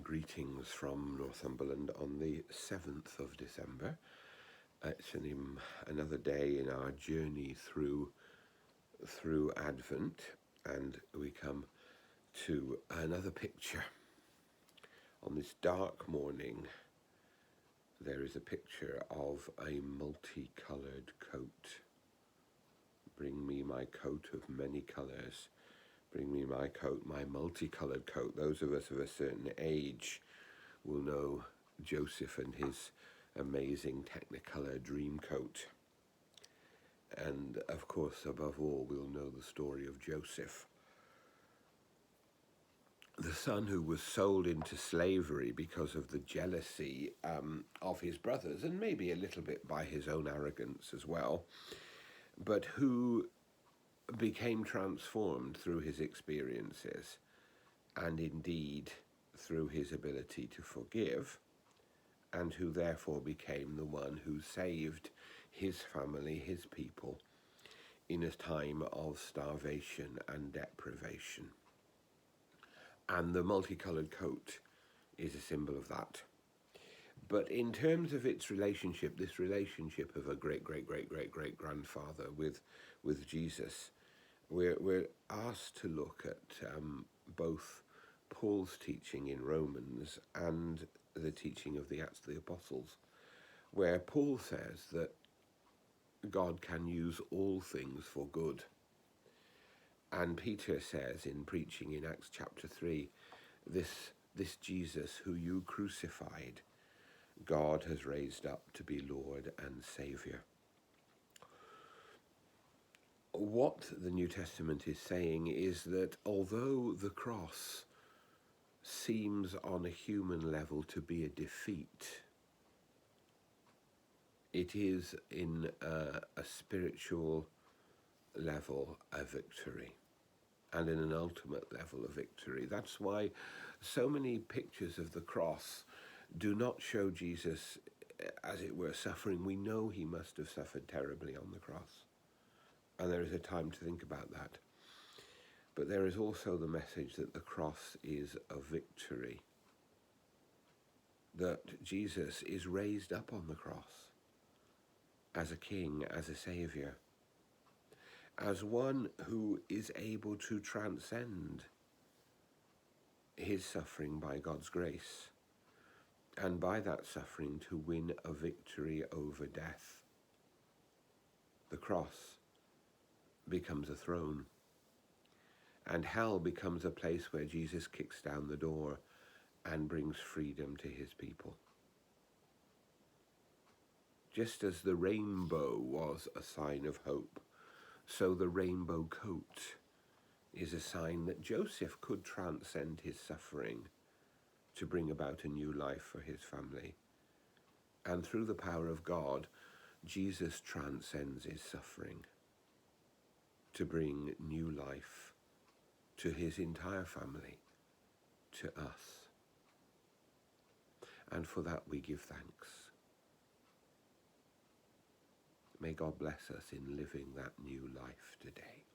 Greetings from Northumberland on the 7th of December. It's another day in our journey through Advent, and we come to another picture. On this dark morning, there is a picture of a multicolored coat. Bring me my coat of many colors. Bring me my coat, my multicolored coat. Those of us of a certain age will know Joseph and his amazing Technicolor dream coat. And of course, above all, we'll know the story of Joseph, the son who was sold into slavery because of the jealousy of his brothers, and maybe a little bit by his own arrogance as well, but who became transformed through his experiences, and indeed through his ability to forgive, and who therefore became the one who saved his family, his people, in a time of starvation and deprivation. And the multicolored coat is a symbol of that. But in terms of its relationship, this relationship of a great-great-great-great-great-grandfather with Jesus, we're asked to look at both Paul's teaching in Romans and the teaching of the Acts of the Apostles, where Paul says that God can use all things for good. And Peter says in preaching in Acts chapter 3, this Jesus who you crucified, God has raised up to be Lord and Saviour. What the New Testament is saying is that although the cross seems on a human level to be a defeat, it is in a spiritual level a victory, and in an ultimate level a victory. That's why so many pictures of the cross do not show Jesus, as it were, suffering. We know he must have suffered terribly on the cross, and there is a time to think about that. But there is also the message that the cross is a victory, that Jesus is raised up on the cross as a king, as a saviour, as one who is able to transcend his suffering by God's grace, and by that suffering to win a victory over death. The cross becomes a throne, and hell becomes a place where Jesus kicks down the door and brings freedom to his people. Just as the rainbow was a sign of hope, so the rainbow coat is a sign that Joseph could transcend his suffering to bring about a new life for his family. And through the power of God, Jesus transcends his suffering to bring new life to his entire family, to us. And for that we give thanks. May God bless us in living that new life today.